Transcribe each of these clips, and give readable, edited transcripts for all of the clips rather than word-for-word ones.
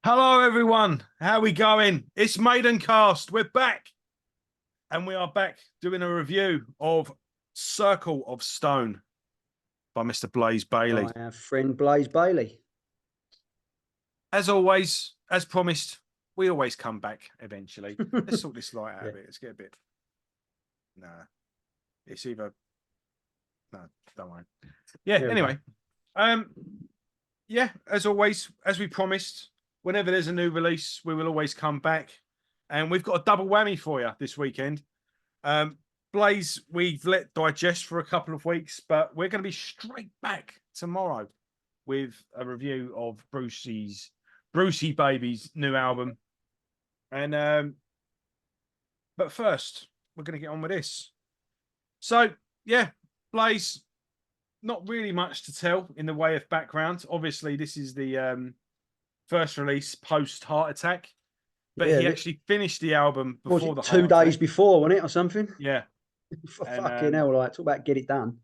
Hello, everyone. How we going? It's Maidencast. We're back, and we are back doing a review of Circle of Stone by Mr. Blaze Bayley. Our friend Blaze Bayley. As always, as promised, we always come back eventually. Let's sort this light out a bit. Let's get a bit. Nah, it's either. No, don't worry. Yeah. Anyway, yeah. As always, as we promised. Whenever there's a new release, we will always come back. And we've got a double whammy for you this weekend. Blaze, we've let digest for a couple of weeks, but we're going to be straight back tomorrow with a review of Brucey Baby's new album. And but first, we're going to get on with this. So, yeah, Blaze, not really much to tell in the way of background. Obviously, this is the first release post heart attack, but he actually finished the album before the 2 days before, wasn't it, or something? Yeah. Fucking hell, like, talk about get it done.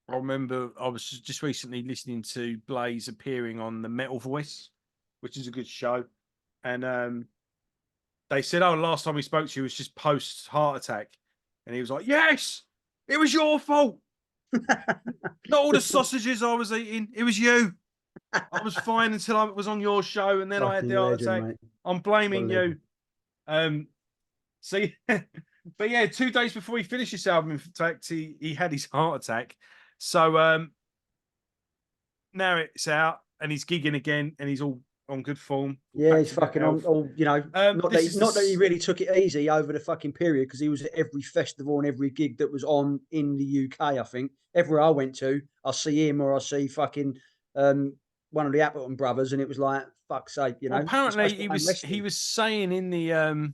I remember I was just recently listening to Blaze appearing on the Metal Voice, which is a good show, and they said, "Oh, last time we spoke to you was just post heart attack," and he was like, "Yes, it was your fault. Not all the sausages I was eating. It was you. I was fine until I was on your show, and then I had the heart attack. Mate. I'm blaming you." So, but yeah, 2 days before he finished this album, in fact, he had his heart attack. So now it's out, and he's gigging again, and he's all on good form. Yeah, he's fucking on, you know, not that he really took it easy over the fucking period, because he was at every festival and every gig that was on in the UK, I think. Everywhere I went to, I see him or I see fucking one of the Appleton brothers, and it was like, fuck's sake, you know. Well, apparently he was saying in the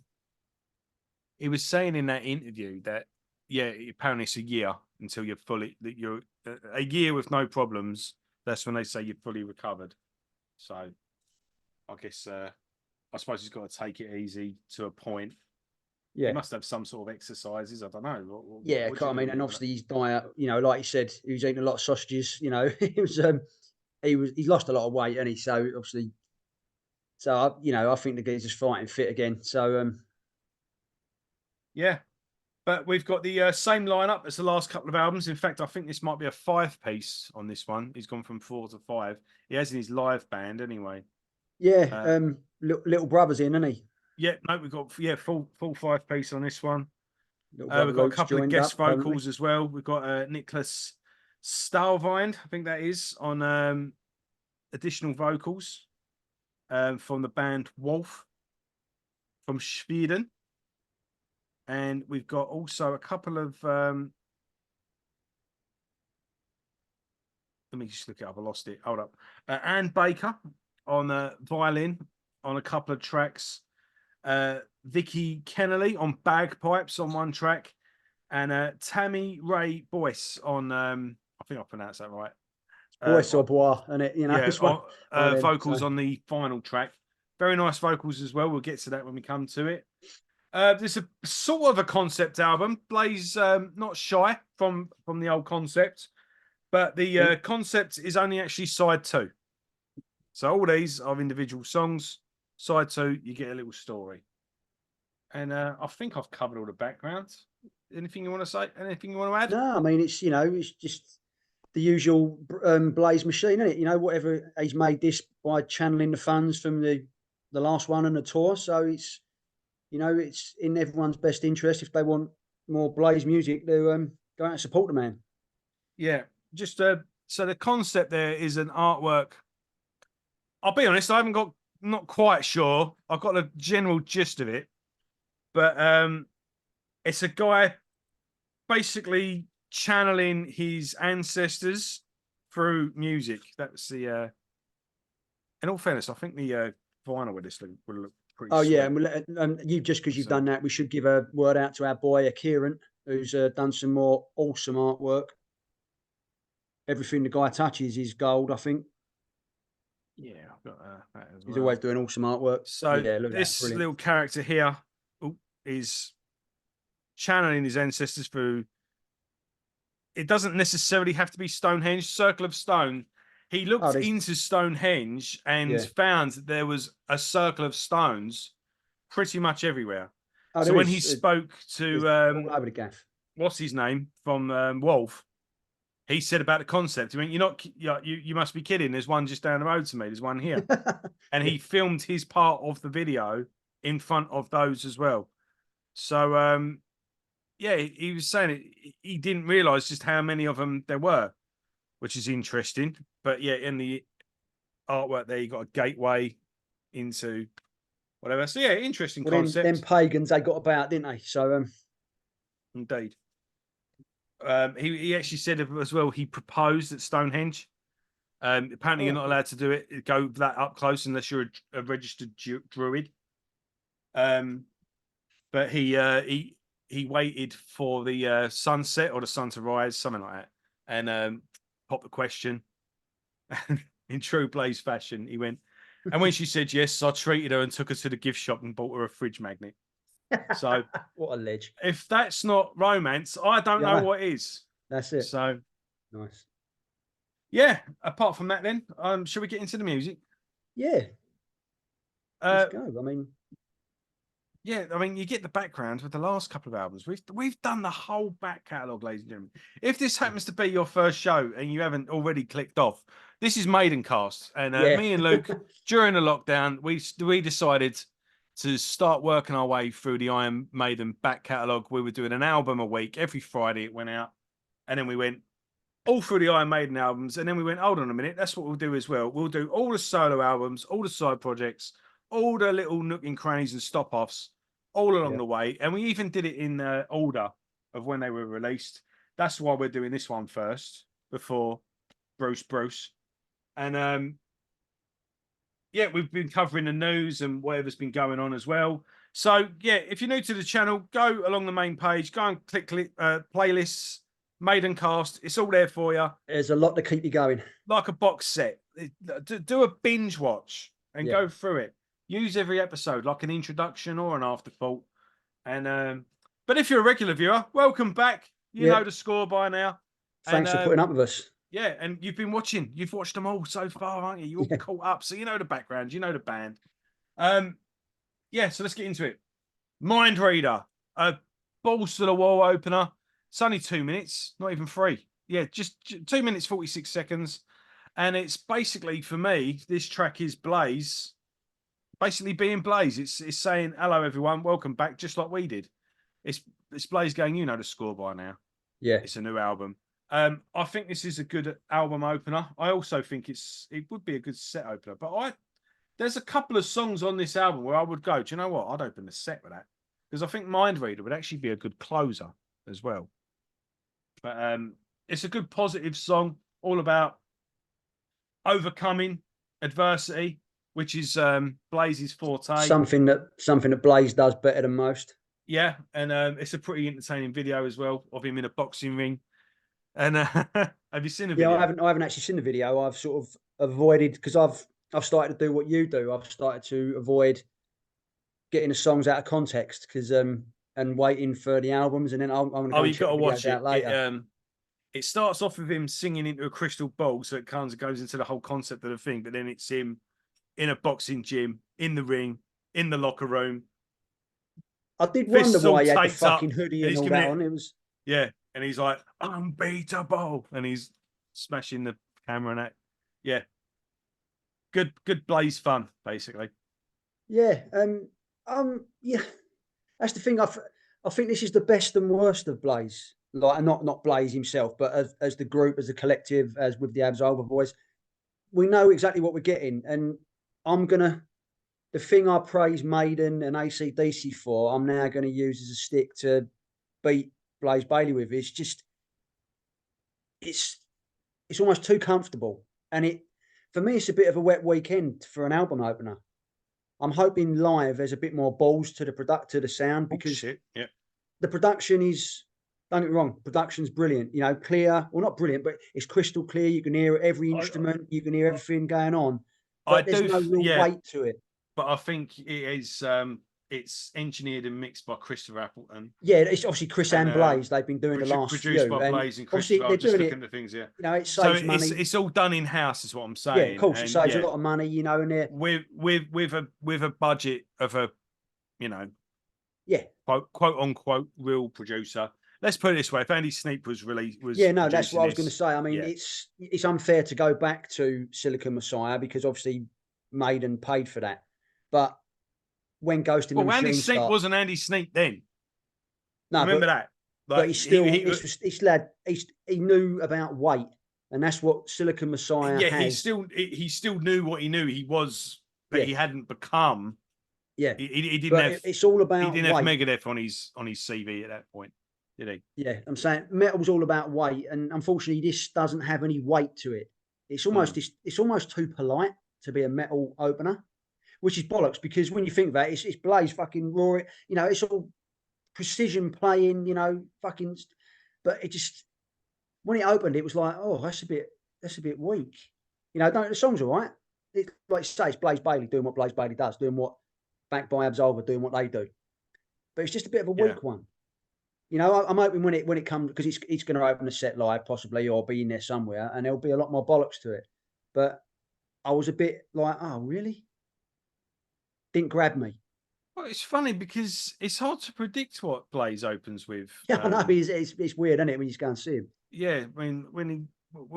he was saying in that interview that apparently it's a year until you're a year with no problems. That's when they say you're fully recovered. So I guess I suppose he's got to take it easy to a point. Yeah, he must have some sort of exercises. I don't know. I mean, and obviously his diet, you know, like he said, he was eating a lot of sausages. You know, he's lost a lot of weight, and so obviously, you know, I think the guy's just fighting fit again. So yeah, but we've got the same lineup as the last couple of albums. In fact, I think this might be a 5-piece on this one. He's gone from 4 to 5. He has in his live band anyway. Yeah, little brother's in, isn't he? Yeah, no, we've got full 5-piece on this one. We've got a couple of guest vocals as well. We've got Nicholas Stalvind, I think that is, on additional vocals from the band Wolf from Sweden. And we've got also a couple of let me just look it up. I lost it. Hold up. Anne Baker on violin on a couple of tracks. Vicky Kennelly on bagpipes on one track, and Tammy Ray Boyce on I think I pronounced that right. Boyce or Bois, and it, you know, vocals on the final track. Very nice vocals as well. We'll get to that when we come to it. This is a sort of a concept album. Blaze not shy from the old concept, but the concept is only actually side 2. So all these are individual songs. Side 2, you get a little story. And I think I've covered all the background. Anything you want to say? Anything you want to add? No, I mean, it's, you know, it's just the usual Blaze machine, isn't it? You know, whatever, he's made this by channeling the funds from the last one and the tour. So it's, you know, it's in everyone's best interest if they want more Blaze music to go out and support the man. Yeah, just so the concept there is an artwork. I'll be honest, I haven't got, not quite sure. I've got a general gist of it, but it's a guy basically channeling his ancestors through music. That's the. In all fairness, I think the vinyl with this will look pretty. Oh, yeah, and you, just because you've done that, we should give a word out to our boy Kieran, who's done some more awesome artwork. Everything the guy touches is gold, I think. Yeah, I've got that as well. He's always doing awesome artwork. So yeah, this little character here is channeling his ancestors through it doesn't necessarily have to be Stonehenge. Circle of Stone. He looked into Stonehenge and found that there was a circle of stones pretty much everywhere. So when he spoke to all over the gaff. What's his name from Wolf, he said about the concept. I mean, you must be kidding. There's one just down the road to me. There's one here, and he filmed his part of the video in front of those as well. So yeah, he was saying he didn't realize just how many of them there were, which is interesting. But yeah, in the artwork there, you got a gateway into whatever. So yeah, interesting concept. Them pagans, they got about, didn't they? So indeed. He actually said as well, he proposed at Stonehenge. Apparently you're not allowed to do it, go that up close unless you're a registered druid. But he waited for the sunset or the sun to rise, something like that, and popped the question. In true Blaze fashion, he went, and when she said yes, I treated her and took her to the gift shop and bought her a fridge magnet. So what a ledge. If that's not romance, I don't know what is. That's it. So nice. Yeah, apart from that then, shall we get into the music? Yeah. Let's go. I mean, you get the background with the last couple of albums. We've done the whole back catalogue, ladies and gentlemen. If this happens to be your first show and you haven't already clicked off, this is Maidencast, and me and Luke during the lockdown we decided to start working our way through the Iron Maiden back catalogue. We were doing an album a week every Friday. It went out, and then we went all through the Iron Maiden albums, and then we went, hold on a minute, that's what we'll do as well. We'll do all the solo albums, all the side projects, all the little nook and crannies and stop-offs all along the way. And we even did it in order of when they were released. That's why we're doing this one first, before Bruce. And yeah, we've been covering the news and whatever's been going on as well. So yeah, if you're new to the channel, go along the main page, go and click playlists, Maidencast. It's all there for you. There's a lot to keep you going. Like a box set. Do a binge watch and go through it. Use every episode like an introduction or an afterthought. And but if you're a regular viewer, welcome back. You know the score by now. Thanks for putting up with us. Yeah, and you've been watching. You've watched them all so far, aren't you? You're all caught up, so you know the background, you know the band. Yeah, so let's get into it. Mind Reader, a balls to the wall opener. It's only 2 minutes, not even 3. Yeah, just 2 minutes 46 seconds, and it's basically, for me, this track is Blaze, basically being Blaze. It's saying hello everyone, welcome back, just like we did. It's Blaze going, you know the score by now. Yeah, it's a new album. I think this is a good album opener. I also think it would be a good set opener. But there's a couple of songs on this album where I would go, do you know what? I'd open the set with that. Because I think Mind Reader would actually be a good closer as well. But it's a good positive song, all about overcoming adversity, which is Blaze's forte. Something that Blaze does better than most. Yeah, and it's a pretty entertaining video as well of him in a boxing ring. And have you seen the video? Yeah, I haven't actually seen the video. I've sort of avoided, because I've started to do what you do. I've started to avoid getting the songs out of context because and waiting for the albums, and then I'm going to go you've got to watch it later. It starts off with him singing into a crystal ball, so it kind of goes into the whole concept of the thing. But then it's him in a boxing gym, in the ring, in the locker room. I did wonder why he had the fucking hoodie and all that on. It was and he's like unbeatable, and he's smashing the camera and that. Yeah, good Blaze fun, basically. Yeah, yeah. That's the thing. I think this is the best and worst of Blaze. Like, not Blaze himself, but as the group, as a collective, as with the Absolver Boys, we know exactly what we're getting. And the thing I praise Maiden and AC/DC for, I'm now going to use as a stick to beat Blaze Bayley with. It's just, it's almost too comfortable. And for me, it's a bit of a wet weekend for an album opener. I'm hoping live there's a bit more balls to the sound, because the production is, don't get me wrong, production's brilliant. You know, clear, well, not brilliant, but it's crystal clear. You can hear every instrument, you can hear everything going on. But there's no real weight to it. But I think it is it's engineered and mixed by Christopher Appleton. Yeah, it's obviously Chris and Blaze. They've been doing the last produced few, by and Blaze and obviously Christopher. they're I'm just doing looking it. at things here. You know, it So saves money. it's all done in house, is what I'm saying. Yeah, of course, it and saves a lot of money. You know, and they're with a budget of a, you know, yeah, quote unquote real producer. Let's put it this way: if Andy Sneap was yeah, no, that's what I was going to this, say. I mean, yeah. it's unfair to go back to Silicon Messiah because obviously Maiden paid for that, but when Ghost in the Well, Andy Machine Sneap wasn't Andy Sneap then. no, Remember that? but Like he's still he this lad. He knew about weight, and that's what Silicon Messiah yeah, has. he still knew what he knew. He was, but Yeah, he hadn't become. yeah. He didn't But have. it's all He about didn't have weight. Megadeth on his CV at that point, did he? Yeah, I'm saying metal's all about weight, and unfortunately, this doesn't have any weight to it. It's almost it's almost too polite to be a metal opener, which is bollocks. Because when you think about it, it's Blaze fucking roaring. You know, it's all precision playing. You know, fucking. But it just when it opened, it was like, oh, that's a bit weak. You know, the song's all right. It, like you say, it's Blaze Bayley doing what Blaze Bayley does, doing what backed by Absolver doing what they do. But it's just a bit of a Yeah. weak one. You know, I'm hoping when it comes because it's going to open a set live possibly or be in there somewhere, and there'll be a lot more bollocks to it. But I was a bit like, oh, really? Didn't grab me. Well, it's funny because it's hard to predict what Blaze opens with. Yeah, I know it's weird, isn't it, when you just go and see him? Yeah, I mean, when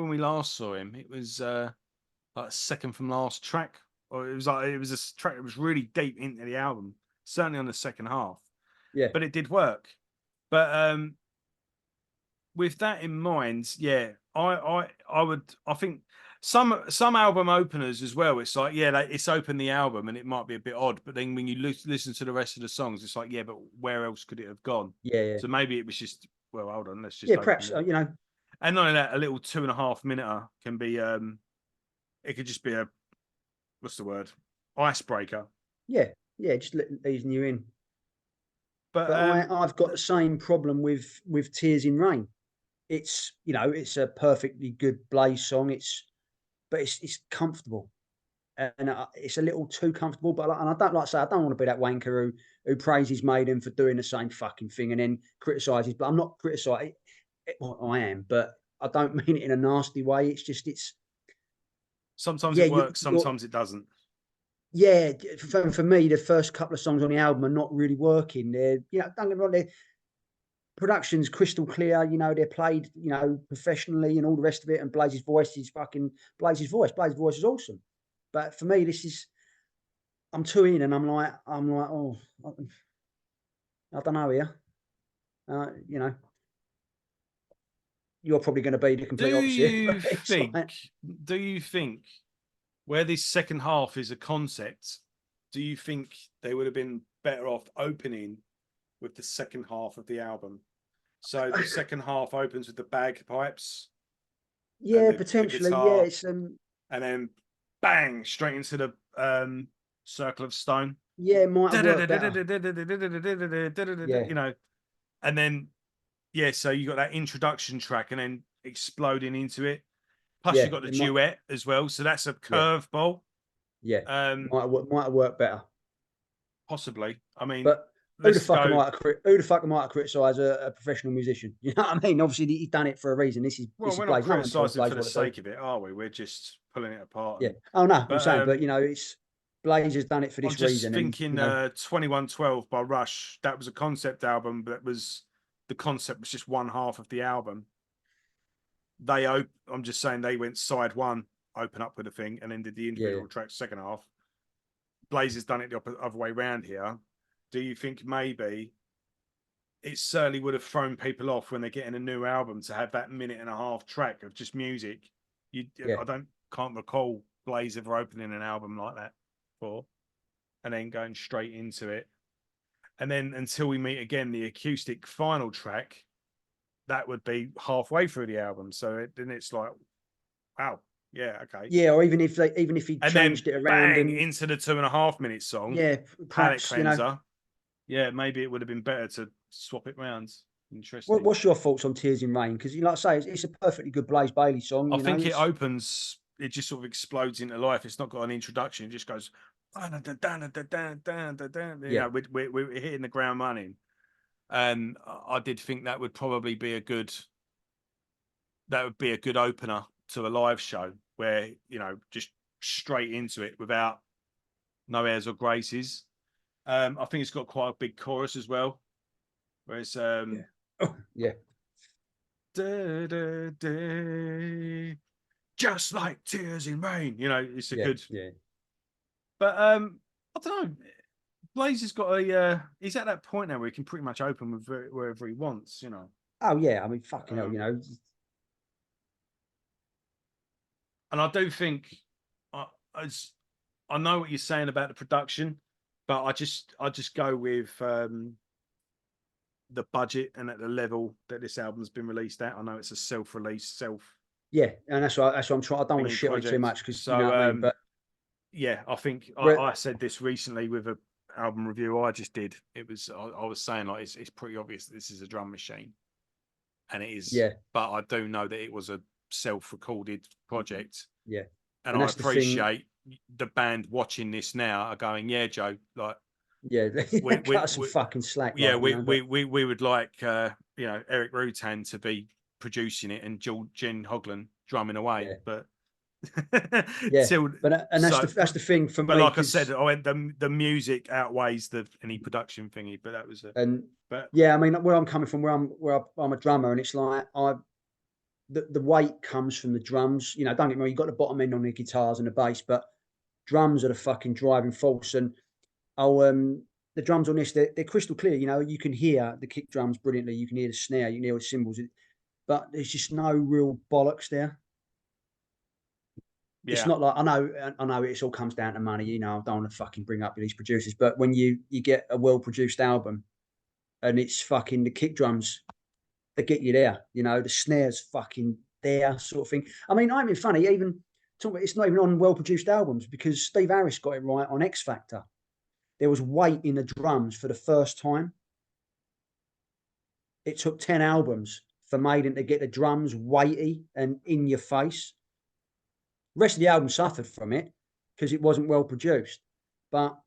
we last saw him, it was like second from last track, or it was a track that was really deep into the album, certainly on the second half. Yeah, But it did work. But with that in mind, yeah, I think some album openers as well. It's like, yeah, it's open the album and it might be a bit odd, but then when you listen to the rest of the songs, it's like, yeah, but where else could it have gone? yeah. So maybe it was just, well, hold on, let's just Yeah, open perhaps it. you know. And not only that, a little 2.5 minute can be it could just be a, what's the word, icebreaker. Yeah, just easing you in. But I've got the same problem with Tears in Rain. It's you know it's a perfectly good Blaze song. But it's comfortable. And it's a little too comfortable. But and I don't like to say I don't want to be that wanker who praises Maiden for doing the same fucking thing and then criticises. But I'm not criticising. Well, I am, but I don't mean it in a nasty way. It's just sometimes yeah, it works, sometimes it doesn't. Yeah, for me, the first couple of songs on the album are not really working. They're you know don't get me wrong, their production's crystal clear. You know they're played you know professionally and all the rest of it. And Blaze's voice is fucking Blaze's voice. Blaze's voice is awesome. But for me, this is I'm too in, and I'm like, oh, I don't know here. You know, you're probably going to be the complete opposite. Do you think where this second half is a concept, do you think they would have been better off opening with the second half of the album? So the second half opens with the bagpipes. Yeah, the potentially. guitar, Yeah, it's and then bang straight into the Circle of Stone. Yeah, it might have worked better. Yeah. You know, and then yeah, so you got that introduction track and then exploding into it. Plus Yeah, you got the duet as well, so that's a curveball. Yeah, might have worked better. Possibly. I mean, but who the fuck am I to criticise a professional musician? You know what I mean? Obviously, he's done it for a reason. This is we're not criticising for the sake of it, are we? We're just pulling it apart. Yeah. Oh no, I'm saying, but you know, it's Blaze has done it for this reason. I'm just thinking, and, you know, 2112 by Rush. That was a concept album, but the concept was just one half of the album. I'm just saying they went side one, open up with a thing, and then did the individual tracks second half. Blaze has done it the other way around here. Do you think maybe it certainly would have thrown people off when they're getting a new album to have that 1.5-minute track of just music? I can't recall Blaze ever opening an album like that before, and then going straight into it, and then until we meet again, the acoustic final track. That would be halfway through the album, so then it's like, wow, yeah, okay, yeah. Or even if he changed it around and into the 2.5-minute song, yeah, Palate perhaps, Cleanser. You know, yeah, maybe it would have been better to swap it round. Interesting. What's your thoughts on Tears in Rain? Because, like I say, it's a perfectly good Blaze Bayley song. I think it opens, it just sort of explodes into life. It's not got an introduction; it just goes Yeah, we're hitting the ground running. And I did think that would probably be a good opener to a live show where, just straight into it without no airs or graces. I think it's got quite a big chorus as well, where it's yeah, oh, yeah, da, da, da, just like tears in rain. It's a yeah, good. yeah. But I don't know. Blaze has got he's at that point now where he can pretty much open with wherever he wants. Oh yeah, I mean, fucking hell, Um, and I do think, as I know what you're saying about the production, but I just go with the budget and at the level that this album's been released at. I know it's a self-release, yeah, and that's what I'm trying. I don't want to thingy shit on it too project. much because you know So what I mean. But yeah, I think re- I said this recently with a album review I just did. It was I was saying like it's pretty obvious that this is a drum machine, and it is. yeah, But I do know that it was a self-recorded project, yeah, and and I that's the thing. appreciate the band watching this now are going, yeah, Joe, like Yeah, we cut we, us some we fucking slack, yeah, like you we know. we But we, we would like Eric Rutan to be producing it and Jen Hoglan drumming away, yeah, but yeah, till and so that's the thing for but me like I said, because I went the music outweighs any production thingy, but that was and but yeah, I mean where I'm coming from, I'm a drummer, and it's like the weight comes from the drums. You know, don't get me wrong, you got the bottom end on the guitars and the bass, but drums are the fucking driving force. And oh, the drums on this, they're crystal clear. You know, you can hear the kick drums brilliantly. You can hear the snare. You can hear the cymbals. But there's just no real bollocks there. It's yeah, not like I know it all comes down to money. You know, I don't want to fucking bring up these producers, but when you get a well produced album and it's fucking the kick drums that get you there, you know, the snares fucking there, sort of thing. I mean, I'm being funny. Even it's not even on well produced albums because Steve Harris got it right on X Factor. There was weight in the drums for the first time. It took 10 albums for Maiden to get the drums weighty and in your face. The rest of the album suffered from it because it wasn't well produced, but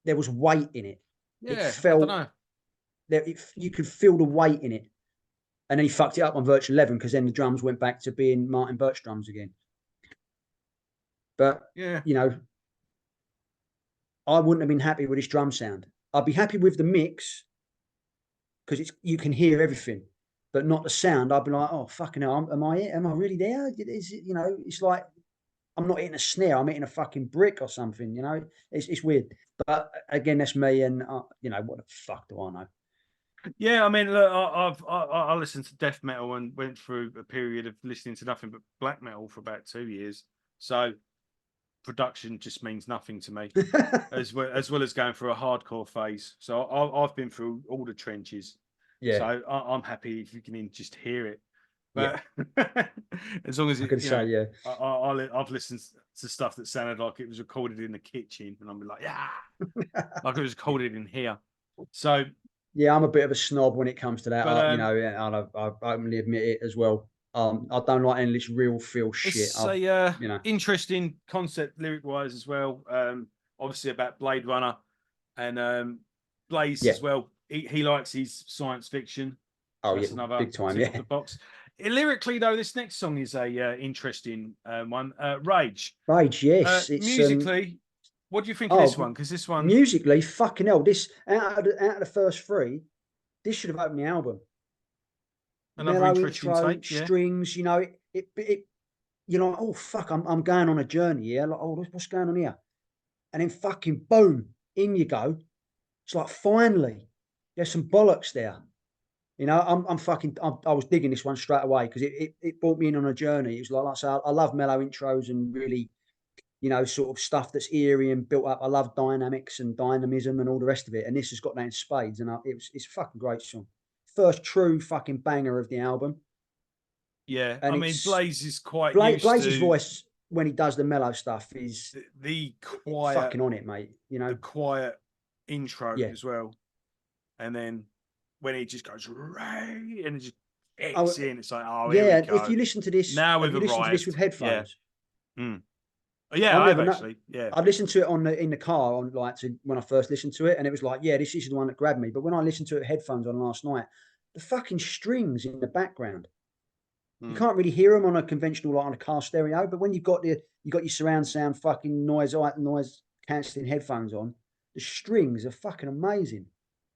there was weight in it. It yeah, I don't felt know. that you could feel the weight in it. And then he fucked it up on Virtual 11 because then the drums went back to being Martin Birch drums again. But, Yeah, you know, I wouldn't have been happy with his drum sound. I'd be happy with the mix because you can hear everything, but not the sound. I'd be like, oh fucking hell, am I really there? Is it, you know, it's like I'm not hitting a snare, I'm hitting a fucking brick or something. You know, it's weird. But again, that's me, and you know, what the fuck do I know? yeah. I mean, look, I listened to death metal and went through a period of listening to nothing but black metal for about 2 years. So production just means nothing to me, as well as going through a hardcore phase. So I've been through all the trenches. Yeah, So I'm happy if you can just hear it. yeah. But as long as I can say, yeah, I've listened to stuff that sounded like it was recorded in the kitchen, and I'm like, yeah, like it was recorded in here. So, yeah. I'm a bit of a snob when it comes to that. but You know, and I openly admit it as well. I don't like any of this real feel shit. it's a You know, interesting concept lyric wise as well. Obviously about Blade Runner and Blaze yeah. as well. He likes his science fiction, so Oh yeah, that's another big time. tick off Yeah. the box. Lyrically though, this next song is a interesting one. Rage. Rage, yes. It's Musically, what do you think of this oh one? Because this one, musically, fucking hell. This out of the first three, this should have opened the album. another Mellow interesting intro, take, yeah. strings, you know, it you're like, oh fuck, I'm going on a journey here. Like, oh, what's going on here? And then fucking boom, in you go. It's like finally, there's some bollocks there. You know, I'm fucking. I was digging this one straight away because it brought me in on a journey. It was like I say, I love mellow intros and really, you know, sort of stuff that's eerie and built up. I love dynamics and dynamism and all the rest of it. And this has got that in spades. And it's a fucking great song. First true fucking banger of the album. Yeah, I And mean, it's Blaze is quite used Blaze's to voice when he does the mellow stuff is the quiet, fucking on it, mate. You the know? quiet intro Yeah. as well, and then when he just goes Ray and it just Oh, kicks in, it's like, oh, here we yeah. If go. you listen to this, Now have we've you listened to this with arrived. Yeah. headphones? Mm. Oh, yeah, I've I have never known. actually. Yeah. I listened to it in the car on when I first listened to it, and it was like, yeah, this is the one that grabbed me. But when I listened to it with headphones on last night, the fucking strings in the background, you Mm. can't really hear them on a conventional like on a car stereo. But when you got your surround sound fucking noise cancelling headphones on, the strings are fucking amazing.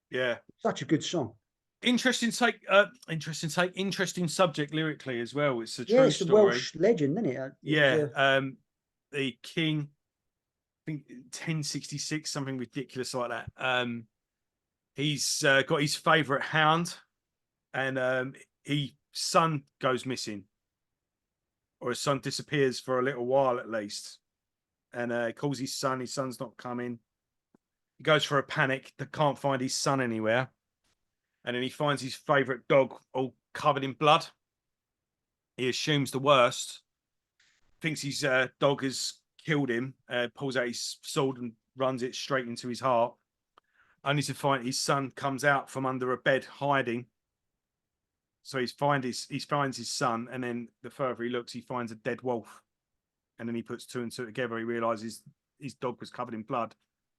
Yeah. Such a good song. Interesting take. Interesting subject lyrically as well. It's a Yeah, true it's a story. Welsh legend, isn't it? It was Yeah. a The king, I think 1066, something ridiculous like that. He's got his favourite hound, and his son goes missing, or his son disappears for a little while at least. And he calls his son. His son's not coming. He goes for a panic. They can't find his son anywhere. And then he finds his favourite dog all covered in blood. He assumes the worst, thinks his dog has killed him, pulls out his sword and runs it straight into his heart, only to find his son comes out from under a bed hiding. So he finds his son, and then the further he looks, he finds a dead wolf. And then he puts two and two together. He realizes his dog was covered in blood,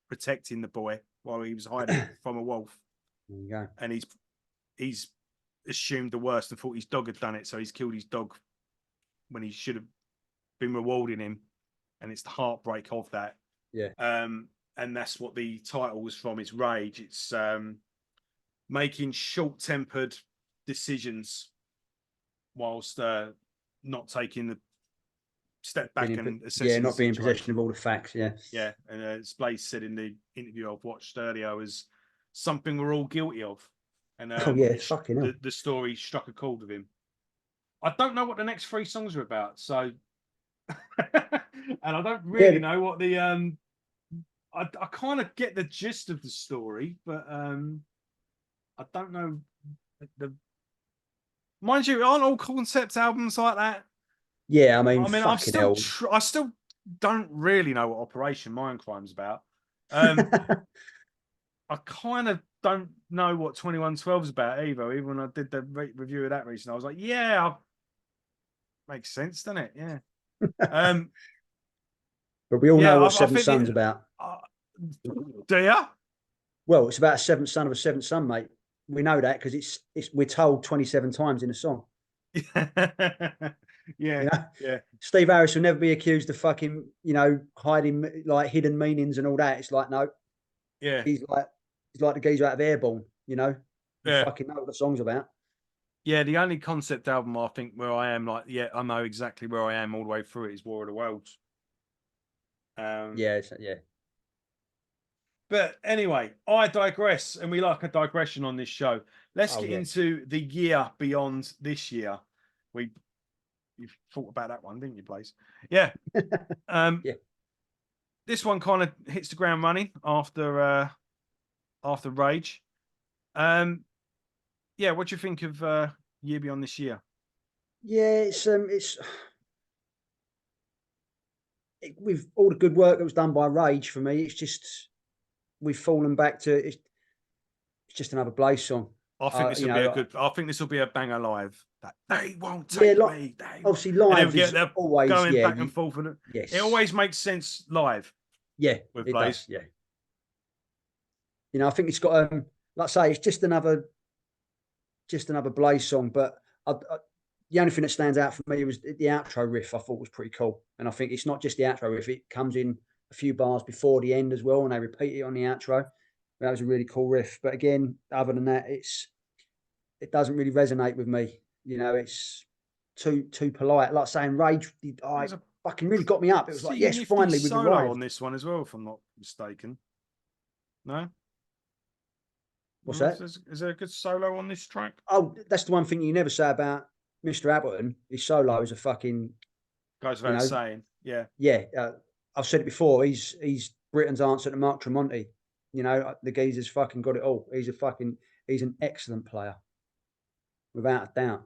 protecting the boy while he was hiding from a wolf. there you go. And he's assumed the worst and thought his dog had done it. So he's killed his dog when he should have been rewarding him. And it's the heartbreak of that. Yeah. And that's what the title was from. It's Rage. It's making short-tempered decisions whilst not taking the step back and assessing not the being in situation. possession of all the facts. Yeah. Yeah, and as Blaze said in the interview I've watched earlier, was something we're all guilty of. And Oh yeah, fucking hell. the story struck a chord with him. I don't know what the next three songs are about, so and I don't really know what the I kind of get the gist of the story, but I don't know the. Mind you, aren't all concept albums like that? Yeah, I mean, I'm fucking hell. I still don't really know what Operation Mindcrime's about. I kind of don't know what 2112 is about either. Even when I did the review of that recently, I was like, yeah, makes sense, doesn't it? Yeah. But we all know what I Seventh think Son's about. Do you? Well, it's about a seventh son of a seventh son, mate. We know that because it's we're told 27 times in a song. Yeah, you know? Yeah. Steve Harris will never be accused of fucking, hiding like hidden meanings and all that. It's like, no, yeah, he's like the geezer out of Airborne. You yeah, fucking know what the song's about. yeah. The only concept album I think where I am like, yeah, I know exactly where I am all the way through it is War of the Worlds. Yeah. But anyway, I digress, and we like a digression on this show. Let's get yeah. into the year beyond this year. You've thought about that one, didn't you, Blaze? Yeah. Yeah. This one kind of hits the ground running after Rage. Yeah, what do you think of Year Beyond This Year? Yeah, with all the good work that was done by Rage for me, it's just we've fallen back to it's just another Blaze song. I think this will be a good. I think this will be a banger live. That they won't take me. Obviously, live is always going back and forth, and yes, it always makes sense live. Yeah, with it Blaze. does. Yeah, I think it's got like I say, it's just another Blaze song. But the only thing that stands out for me was the outro riff. I thought was pretty cool, and I think it's not just the outro riff; it comes in a few bars before the end as well, and they repeat it on the outro. That was a really cool riff. But again, other than that, it doesn't really resonate with me. It's too polite. Like saying Rage, fucking really got me up. It was like, yes, finally we've arrived on this one as well, if I'm not mistaken. No. What's that? Is there a good solo on this track? Oh, that's the one thing you never say about Mr. Appleton. His solo is a fucking goes without saying. Yeah. Yeah. I've said it before. He's Britain's answer to Mark Tremonti. The geezer's fucking got it all. He's an excellent player, without a doubt.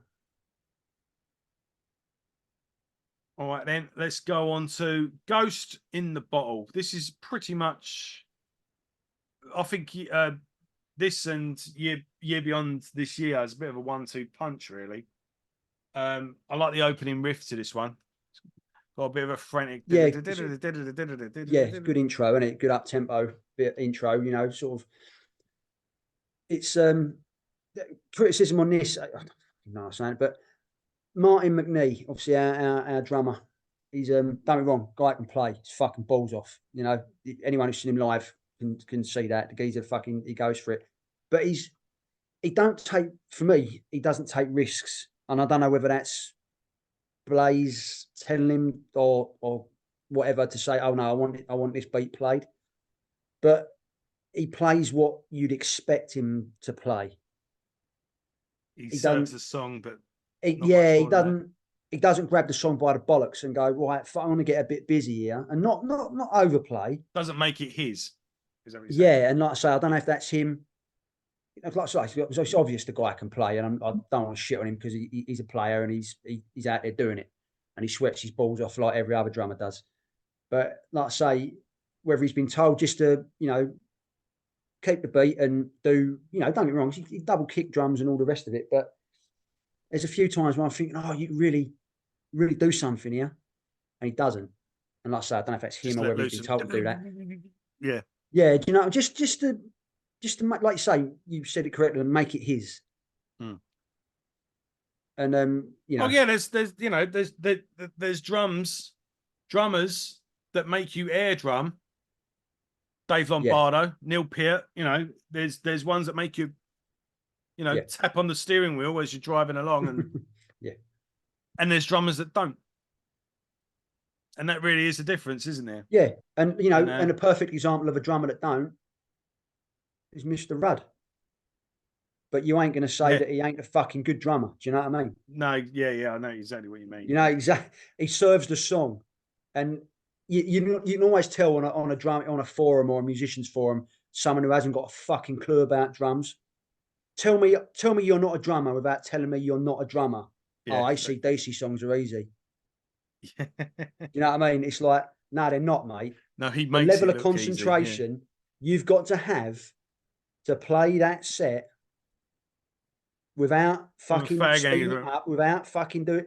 All right, then let's go on to Ghost in the Bottle. This is pretty much, I think, this and year Beyond This Year is a bit of a 1-2 punch, really. I like the opening riff to this one. It's Got a bit of a frantic. Yeah, yeah, good intro, isn't it? Good up tempo bit intro. You know, sort of. It's criticism on this. I don't know what I'm saying, but Martin McNee, obviously our drummer, he's don't be wrong, guy can play. He's fucking balls off. You know, anyone who's seen him live can see that the geezer fucking he goes for it. But he don't take for me. He doesn't take risks, and I don't know whether that's Blaze telling him or whatever to say. Oh no, I want this beat played. But he plays what you'd expect him to play. He He serves doesn't. the song, but not much Yeah, he more than that. doesn't. He doesn't grab the song by the bollocks and go, right, I want to get a bit busy here, and not overplay. Doesn't make it his. Is that what you're saying? Yeah, and like I say, I don't know if that's him. Like I say, it's obvious the guy can play, and I don't want to shit on him because he's a player and he's out there doing it, and he sweats his balls off like every other drummer does. But like I say, whether he's been told just to keep the beat and do, don't get me wrong, he double kick drums and all the rest of it, but there's a few times where I'm thinking, oh, you really do something here, and he doesn't. And like I say, I don't know if that's him or whether he's been told to do that. Yeah, yeah. Do you know, just to make, like you say, you said it correctly, and make it his. And Oh yeah, there's drummers that make you air drum. Dave Lombardo, Neil Peart. There's ones that make you, tap on the steering wheel as you're driving along, and yeah. And there's drummers that don't, and that really is the difference, isn't there? Yeah, and and a perfect example of a drummer that don't is Mr. Rudd. But you ain't going to say that he ain't a fucking good drummer. Do you know what I mean? No, yeah, I know exactly what you mean. You know exactly. He serves the song, and you can always tell on a forum or a musician's forum someone who hasn't got a fucking clue about drums. Tell me you're not a drummer without telling me you're not a drummer. Yeah, AC/DC songs are easy. You know what I mean? It's like, no, they're not, mate. No, he the makes level it of concentration you've got to have to play that set without fucking speeding it up, without fucking doing,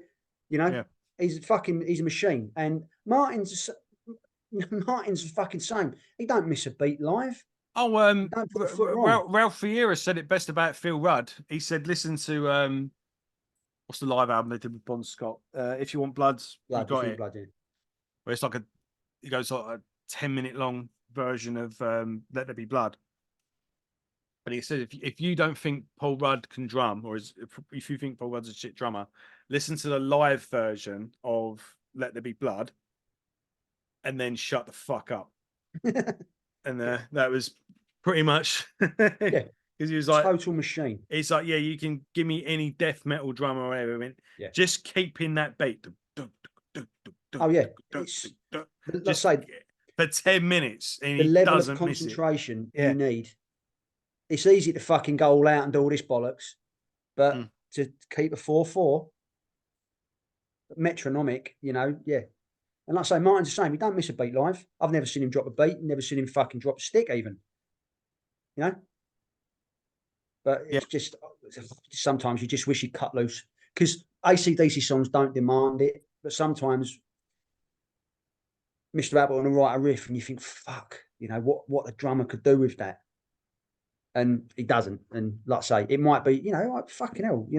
he's a machine. And Martin's fucking same. He don't miss a beat live. Oh, Ralph Fiera said it best about Phil Rudd. He said, listen to what's the live album they did with Bon Scott? If You Want Bloods, you got it. Blood, yeah. Where it's like it goes like a 10-minute long version of Let There Be Blood. But he said, if you don't think Paul Rudd can drum, or if you think Paul Rudd's a shit drummer, listen to the live version of Let There Be Blood, and then shut the fuck up. And that was pretty much because he was like total machine. It's like, yeah, you can give me any death metal drummer or whatever, just keep in that beat. Oh yeah, let's say for 10 minutes, and the level of concentration you need. It's easy to fucking go all out and do all this bollocks, but to keep a 4/4 metronomic, And like I say, Martin's the same. He don't miss a beat live. I've never seen him drop a beat. Never seen him fucking drop a stick even. But it's just sometimes you just wish he'd cut loose, because AC/DC songs don't demand it. But sometimes Mr. Abbott will write a riff and you think, fuck, what a drummer could do with that. And he doesn't. And like I say, it might be, like fucking hell,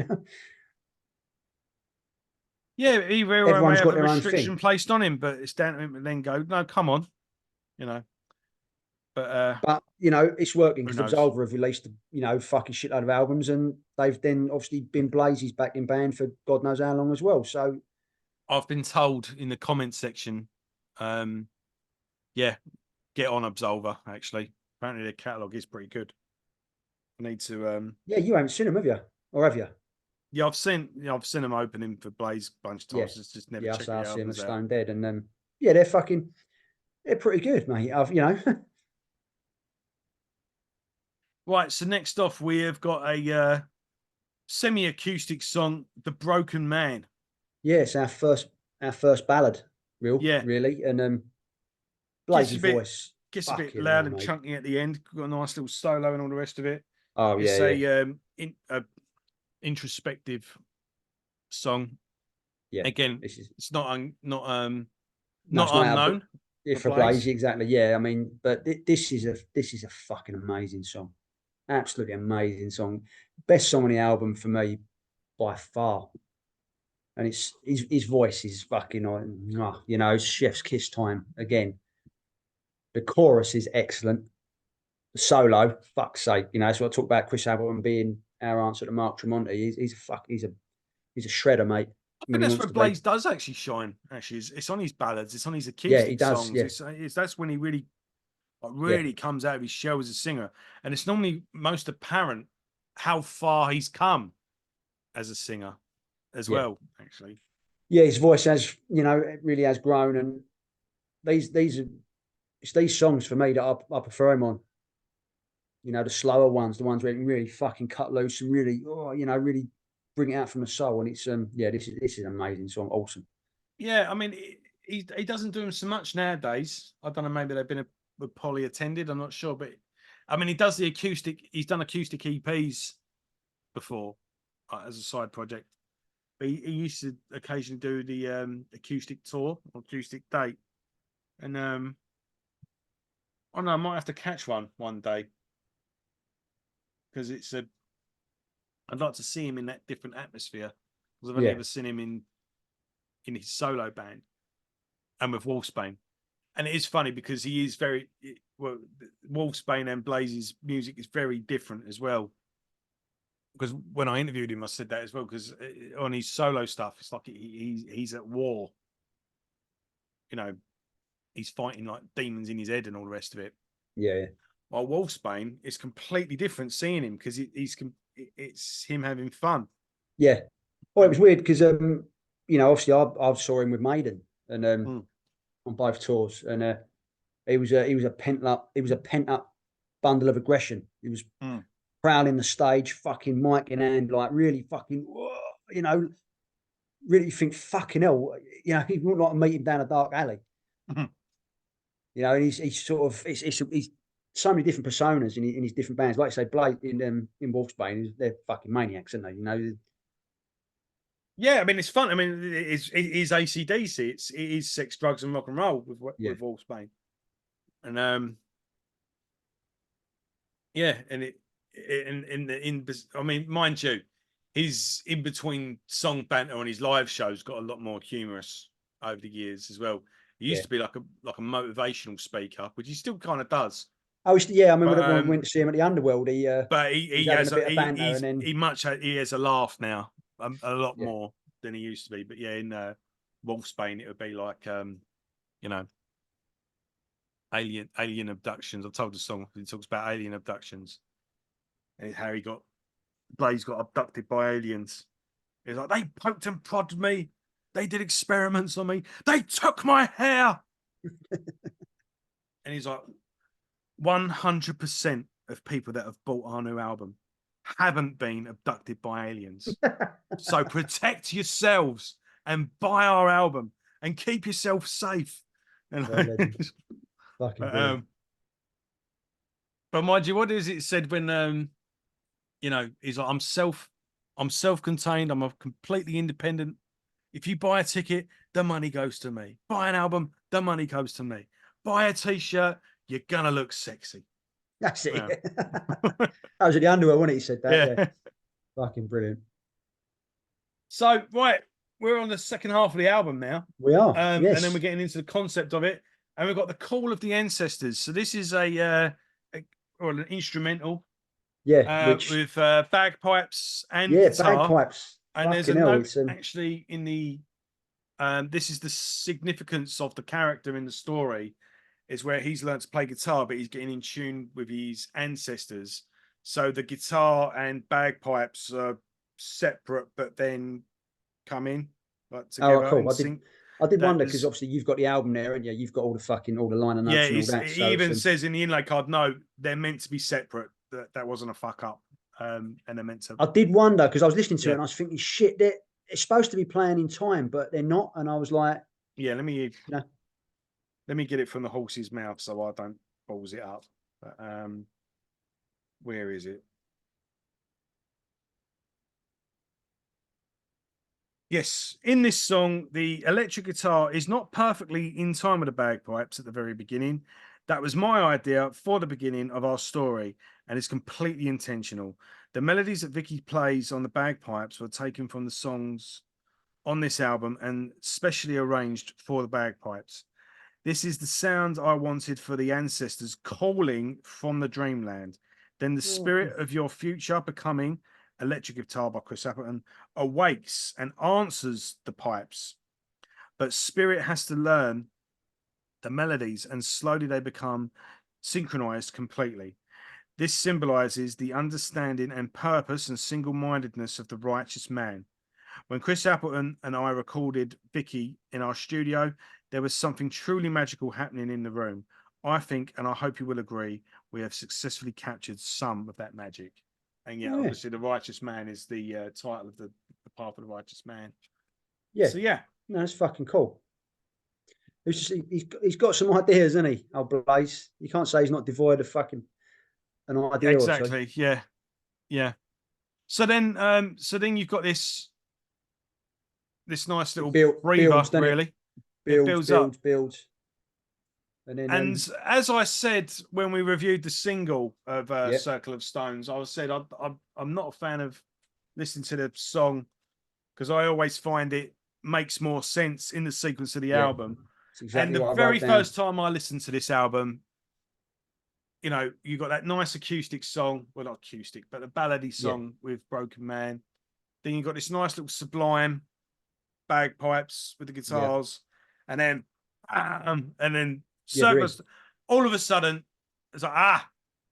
Yeah, he very well may have a restriction placed on him, but it's down to him to then go, no, come on, But it's working, because Absolver have released fucking shitload of albums, and they've then obviously been Blaze's back in band for God knows how long as well. So I've been told in the comments section, get on Absolver. Actually, apparently their catalogue is pretty good. I need to. Yeah, you haven't seen them, have you? Or have you? Yeah, I've seen them opening for Blaze a bunch of times. Yeah. It's just never. Yeah, I see them at Stone Dead, and they're pretty good, mate. Right, so next off we have got a semi-acoustic song, "The Broken Man." Yeah, it's our first ballad, really, and Blaze's voice gets a bit loud and chunky at the end. Got a nice little solo and all the rest of it. Oh it's a introspective song. Yeah, again, it's not No, Not it's not out, but unknown for for Blaze, Blaze. exactly. Yeah, I mean, but this is a fucking amazing song. Absolutely amazing song. Best song on the album for me by far. And it's his voice is fucking you know, chef's kiss time again. The chorus is excellent. The solo, fuck's sake, you know, that's what I talk about Chris Hamilton being our answer to Mark Tremonti. He's a shredder, mate. I When think he that's wants where to be. Blaze does actually shine. Actually, it's on his ballads, it's on his Yeah, he acoustic does. songs. Yeah, It's that's when he really yeah, really comes out of his shell as a singer, and it's normally most apparent how far he's come as a singer as yeah. well. Actually, Yeah, his voice has, you know, it really has grown. And these are it's these songs for me that I prefer him on. You know, the slower ones, the ones where he can really fucking cut loose and really, you know, really bring it out from the soul. And it's yeah, this is an amazing song. Awesome. yeah. I mean, he doesn't do them so much nowadays. I don't know. Maybe they've been a poly attended. I'm not sure, but I mean, he does the acoustic. He's done acoustic EPs before as a side project. But he used to occasionally do the acoustic tour or acoustic date, and I know I might have to catch one day because it's a. I'd like to see him in that different atmosphere because I've only Yeah, ever seen him in his solo band and with Wolfsbane. And it is funny because he is very well. Wolfsbane and Blaze's music is very different as well. Because when I interviewed him, I said that as well. Because on his solo stuff, it's like he's at war. You know, he's fighting like demons in his head and all the rest of it. yeah, While Wolfsbane is completely different seeing him because it's him having fun. yeah. Well, it was And weird because you know, obviously I saw him with Maiden and mm, on both tours, and he was a pent up bundle of aggression. He was mm. prowling the stage, fucking mic in hand, like really fucking, you know, really think fucking hell, you know, he wouldn't like to meet him down a dark alley, you know, and he's sort of, he's so many different personas in his different bands. Like I say, Blake in Wolfsbane, they're fucking maniacs, aren't they? You know, Yeah, I mean it's fun. I mean it is AC/DC. It is sex, drugs, and rock and roll yeah, with Wolfsbane. And yeah, and I mean, mind you, his in between song banter on his live shows got a lot more humorous over the years as well. He used yeah. to be like a motivational speaker, which he still kind of does. I was, yeah, I mean, But when we went to see him at the Underworld, he he was he having a has bit of banter, and then he has a laugh now, a lot yeah, more than he used to be. But yeah, in Wolfsbane, it would be like you know, alien abductions. I told the song he talks about alien abductions and how Blaze got abducted by aliens. He's like, they poked and prodded me. They did experiments on me. They took my hair. And he's like, 100% of people that have bought our new album haven't been abducted by aliens. So protect yourselves and buy our album and keep yourself safe. And what a legend, fucking but, brilliant. but mind you, what is it said when you know, he's like, I'm self-contained, I'm a completely independent. If you buy a ticket, the money goes to me. Buy an album, the money goes to me. Buy a t-shirt, you're gonna look sexy. That's it. Yeah. That was at the Underworld, wasn't it? He said that, yeah, Yeah. fucking brilliant. So, right, we're on the second half of the album now. We are, And then we're yes, getting into the concept of it. And we've got the Call of the Ancestors. So this is or an instrumental yeah, which with bagpipes and yeah, guitar. bagpipes, And there's fucking a hell, note it's actually in the this is the significance of the character in the story is where he's learned to play guitar, but he's getting in tune with his ancestors. So the guitar and bagpipes are separate, but then come in like all right, together cool. in sync. I did That wonder because is, obviously you've got the album there, and yeah, you've got all the liner yeah. notes and all that. It So it's even says in the inlay card, no, they're meant to be separate. That wasn't a fuck up, and they're meant to. I did wonder because I was listening to it Yeah, and I was thinking, shit, it's supposed to be playing in time, but they're not. And I was like, yeah. you know, Let me get it from the horse's mouth so I don't balls it up. But where is it? Yes, in this song, the electric guitar is not perfectly in time with the bagpipes at the very beginning. That was my idea for the beginning of our story, and it's completely intentional. The melodies that Vicky plays on the bagpipes were taken from the songs on this album and specially arranged for the bagpipes. This is the sound I wanted for the ancestors calling from the dreamland. Then the spirit of your future becoming electric guitar by Chris Appleton awakes and answers the pipes. But spirit has to learn the melodies and slowly they become synchronized completely. This symbolizes the understanding and purpose and single mindedness of the righteous man. When Chris Appleton and I recorded Vicky in our studio, there was something truly magical happening in the room. I think, and I hope you will agree, we have successfully captured some of that magic. And yeah, obviously, The Righteous Man is the title of the Path of the Righteous Man. Yeah. So yeah, no, that's fucking cool. He's got some ideas, isn't he? Oh, Blaze. You can't say he's not devoid of fucking an idea or two. exactly. Yeah, yeah. So then you've got this nice little breather, builds, really. It builds up. builds. And then, as I said when we reviewed the single of yeah, Circle of Stones, I said I'm not a fan of listening to the song because I always find it makes more sense in the sequence of the album. that's exactly And the what I very wrote down. first time I listened to this album, you know, you got that nice acoustic song, well, not acoustic, but the ballady song with Broken Man. Then you got this nice little sublime bagpipes with the guitars, and then circles. All of a sudden, it's like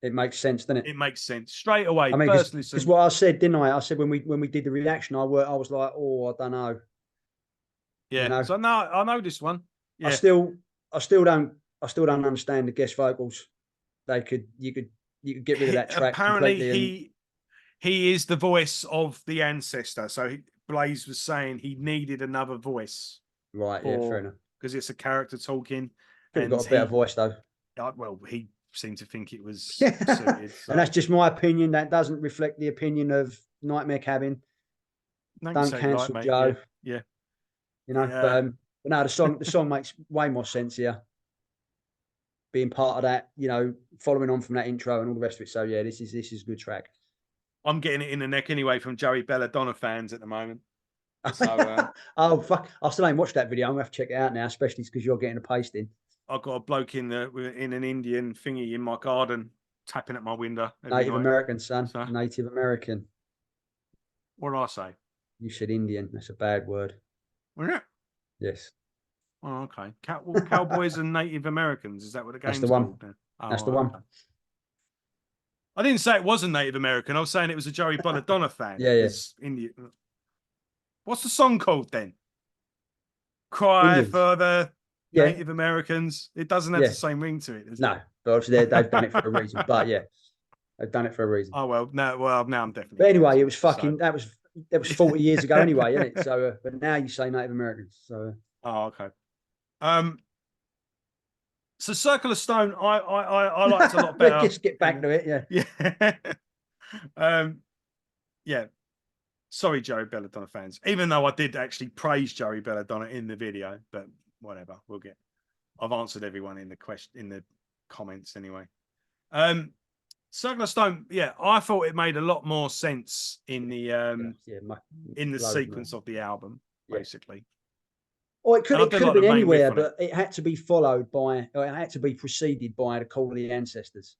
it makes sense, doesn't it? It makes sense straight away. I mean, first because listen, what I said, didn't I? I said when we did the reaction, I was like, oh, I don't know. yeah. You know? So now I know this one. Yeah. I still don't understand the guest vocals. You could get rid of that track. Apparently, completely he is the voice of the ancestor. So Blaze was saying he needed another voice. Right. Yeah. Fair enough. Because it's a character talking. Could have got a better voice though. Well, he seemed to think it was suited. So. And that's just my opinion. That doesn't reflect the opinion of Nightmare Cabin. No, don't cancel Joe. Yeah. You know, but no, the song makes way more sense here. Being part of that, you know, following on from that intro and all the rest of it. So yeah, this is a good track. I'm getting it in the neck anyway from Joey Belladonna fans at the moment. So, oh fuck! I still ain't watched that video. I'm gonna have to check it out now, especially because you're getting a paste in. I've got a bloke in an Indian thingy in my garden tapping at my window. Native American, son. So, Native American. What did I say? You said Indian. That's a bad word. Was it? Yes. Oh, okay. Cowboys and Native Americans. Is that what the game's called? That's the one. Okay. I didn't say it was a Native American. I was saying it was a Joey Belladonna fan. Yeah. Indian. What's the song called then? Cry Indians. For the Native Americans. It doesn't have the same ring to it, does it? No, but obviously they've done it for a reason. But yeah, they've done it for a reason. Oh well, now I'm definitely. But anyway, it was fucking. So. That was 40 years ago anyway, isn't it? So, but now you say Native Americans. So. Oh, okay. So Circle of Stone, I liked a lot better. Let's get back to it, yeah. Yeah. Sorry, Joey Belladonna fans. Even though I did actually praise Joey Belladonna in the video, but whatever, I've answered everyone in the comments anyway. Circle of Stone, yeah, I thought it made a lot more sense in the in the sequence of the album, basically. Or it could have been anywhere, but it had to be followed by, or it had to be preceded by the Call of the Ancestors.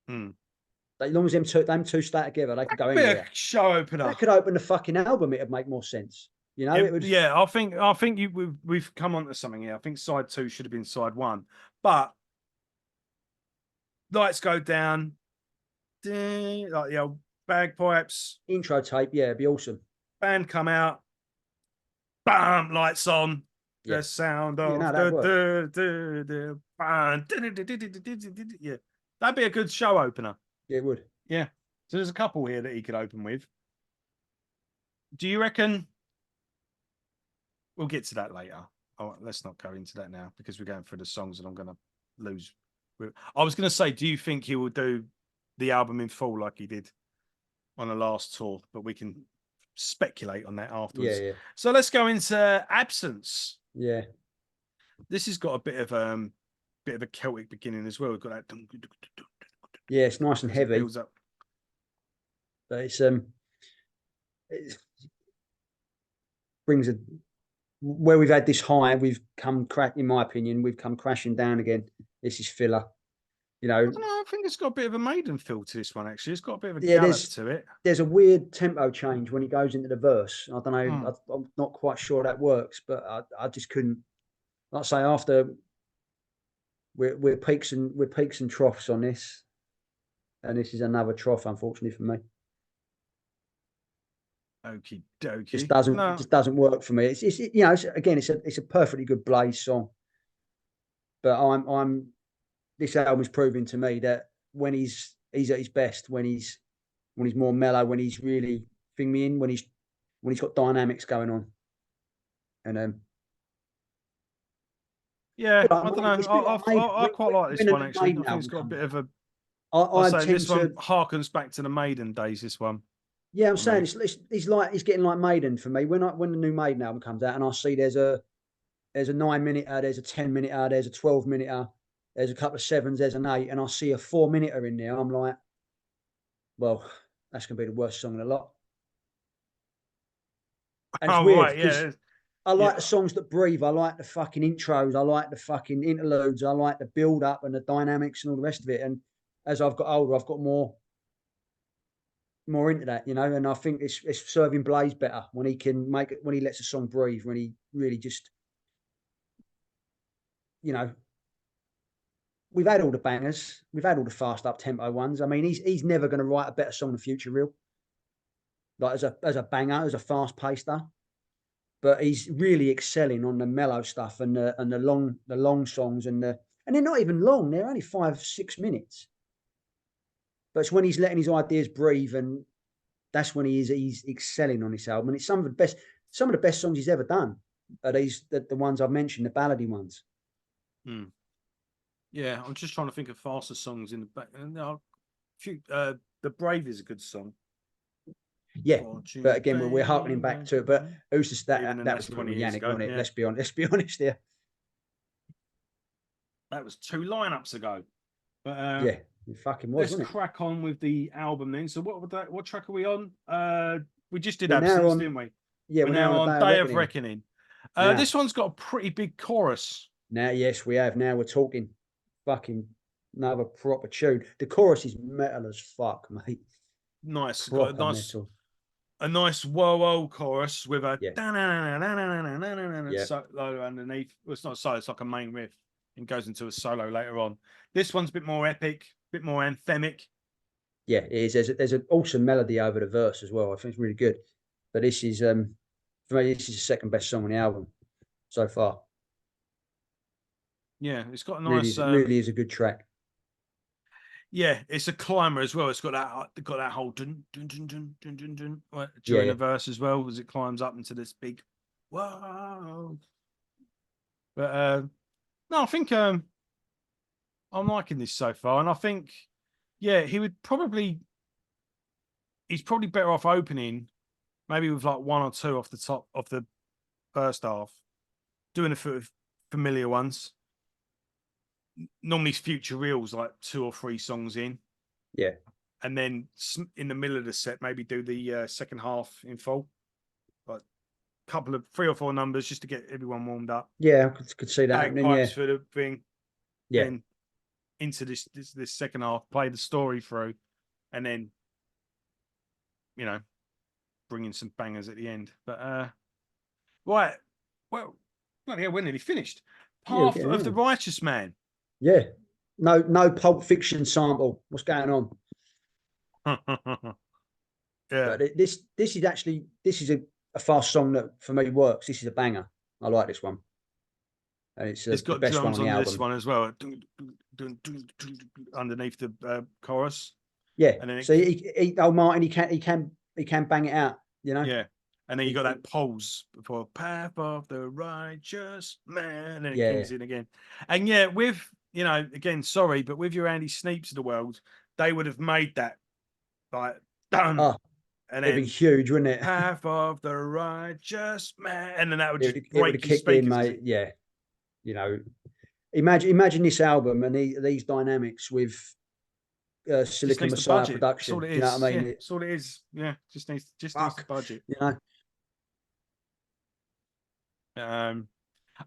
As long as them two stay together, they could go anywhere. A show opener. That could open the fucking album. It'd make more sense. You know, it would. Yeah, I think we've come on to something here. I think side 2 should have been side 1, but lights go down, ding, like the old bagpipes. Intro tape, yeah, it'd be awesome. Band come out, bam, lights on. The sound of yeah, that'd be a good show opener. Yeah, it would. Yeah. So there's a couple here that he could open with. Do you reckon? We'll get to that later. Oh, let's not go into that now because we're going through the songs and I'm going to lose. I was going to say, do you think he will do the album in full like he did on the last tour? But we can speculate on that Yeah, afterwards. yeah, So let's go into Absence. yeah. This has got a bit of a Celtic beginning as well. We've got that Yeah, it's nice and as it heavy, builds up. but it brings a where we've had this high, we've come in my opinion, we've come crashing down again. This is filler. You I know, don't know. I think it's got a bit of a Maiden feel to this one. Actually, it's got a bit of a yeah, gallop to it. there's a weird tempo change when he goes into the verse. I don't know. Mm. I'm not quite sure that works, but I just couldn't. Like I say, after we're peaks and troughs on this, and this is another trough, unfortunately for me. Okie dokie. No, Just doesn't work for me. It's you know, again, it's a perfectly good Blaze song, but I'm this album is proving to me that when he's at his best, when he's more mellow, when he's really thing me in, when he's got dynamics going on, and yeah, I don't it's know. a bit like Maiden. I quite like this When a one new actually. I Maiden think it's album got a comes bit out, of a. I'll I say tend this one to. harkens back to the Maiden days. This one. Yeah, I'm For me. saying he's getting like Maiden for me. When the new Maiden album comes out and I see there's a 9 minute, there's a 10 minute, there's a 12 minute, there's a couple of sevens, there's an 8, and I see a 4 minute in there, I'm like, well, that's gonna be the worst song of the lot. And it's Oh weird right, because yeah, I like yeah. the songs that breathe. I like the fucking intros. I like the fucking interludes. I like the build up and the dynamics and all the rest of it. And as I've got older, I've got more into that, you know. And I think it's serving Blaze better when he can make it, when he lets a song breathe, when he really just, you know, we've had all the bangers, we've had all the fast up tempo ones. I mean, he's never going to write a better song in the future, real. Like as a banger, as a fast pacer. But he's really excelling on the mellow stuff and the long songs and they're not even long. They're only 5-6 minutes. But it's when he's letting his ideas breathe, and that's when he's excelling on this album. And it's some of the best songs he's ever done. Are these the ones I've mentioned, the ballady ones? Hmm. Yeah, I'm just trying to think of faster songs in the back. No, the Brave is a good song. Yeah, but Fortune again, we're harkening back to it. But fame. who's just Even then, that that's was written 20 with years Yannick, ago. wasn't it? Yeah, Let's be honest here. that was 2 lineups ago. But Yeah, it fucking was, let's wasn't it? crack on with the album then. So what track are we on? We just did We're now Absence, on. didn't we? Yeah, We're we're now now on a on day of Day of reckoning. Reckoning. Now, This one's got a pretty big chorus. yes, we have. Now we're talking fucking another proper tune. The chorus is metal as fuck, mate. Nice, got Proper metal. a nice whoa whoa chorus with a Yeah, yeah, solo underneath. Well, it's not a solo, it's like a main riff and goes into a solo later on. This one's a bit more epic, a bit more anthemic. yeah. It is. There's an awesome melody over the verse as well. I think it's really good. But this is for me, this is the second best song on the album so far. Yeah, it's got a Really, nice really is a good track. yeah, it's a climber as well. It's got that whole dun, dun, dun, dun, dun, dun, dun, during Yeah, the verse as well as it climbs up into this big whoa. But no, I think I'm liking this so far, and I think yeah, he's probably better off opening maybe with like one or two off the top of the first half, doing a few familiar ones. Normally, future reels like 2 or 3 songs in, yeah, and then in the middle of the set, maybe do the second half in full, like a couple of 3 or 4 numbers just to get everyone warmed up. yeah. I could see that happening. Yeah, Bagpipes for the thing, yeah, then into this second half, play the story through, and then you know bring in some bangers at the end. But right, well, bloody hell, we're nearly finished. yeah. We're Path getting of the there. Righteous Man. Yeah. No Pulp Fiction sample. What's going on? Yeah, But this is actually a fast song that for me works. This is a banger. I like this one, and it's it's the got best one drums on the on this album. one as well, underneath the chorus, Yeah. and then So old Martin, he can bang it out. You know. yeah, and then you got He- that pulse before Path of the Righteous Man, and then it yeah. kicks in again. And yeah, with again, sorry, but with your Andy Sneaps of the world, they would have made that like done, Oh, and It'd be then huge, wouldn't it? Path of the Righteous Man, and then that would just It would have break your kicked in, speakers. mate. Yeah, you know, imagine this album and these dynamics with Just Silicon needs the Messiah budget. That's all production. it Do you know is. what I Yeah, mean? that's all it is. Yeah, just needs the Fuck, budget. you know.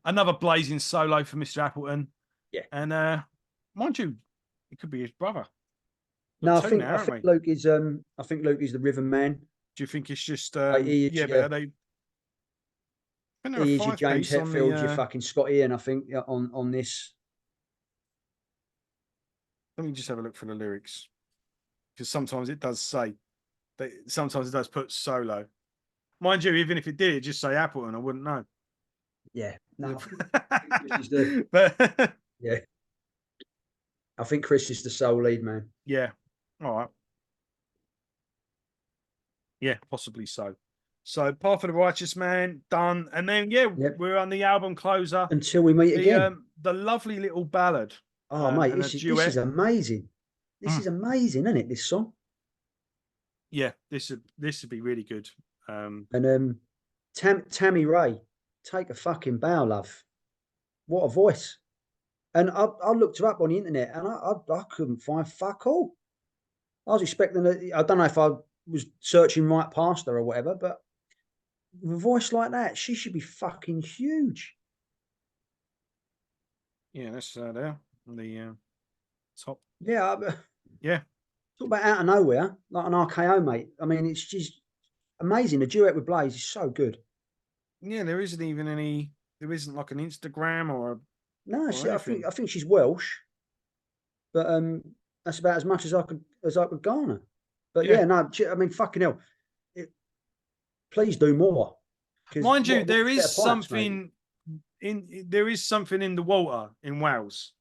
Another blazing solo for Mr. Appleton. Yeah. And mind you, it could be his brother. No, Got two now, I haven't think we? Luke is I think Luke is the rhythm man. Do you think it's just He is, yeah, but are they? I think they're a he is your five James piece on Hetfield, your the. fucking Scotty Ian, I think, on this. Let me just have a look for the lyrics, because sometimes it does say that. Sometimes it does put solo. Mind you, even if it did, it just say Appleton, I wouldn't know. Yeah. No, I think Chris is the But yeah. I think Chris is the sole lead man. yeah, all right. Yeah, possibly so. So, Path of the Righteous Man done, and then yeah, Yep. we're on the album closer. Until we meet again. The lovely little ballad. Oh, mate, and a this duet. is amazing. This is amazing, isn't it? This song. Yeah, this would be really good. And Tammy Ray, take a fucking bow, love. What a voice! And I looked her up on the internet, and I couldn't find fuck all. I was expecting that. I don't know if I was searching right past her or whatever, but with a voice like that, she should be fucking huge. Yeah, that's there on the top. Yeah, Yeah, talk about out of nowhere, like an RKO, mate. I mean, it's just amazing. The duet with Blaze is so good. yeah. There isn't even any. There isn't like an Instagram or No, or anything. I think she's Welsh, but that's about as much as I could garner. But yeah, no, I mean, fucking hell, please do more. Mind you, there is something something in the water in Wales.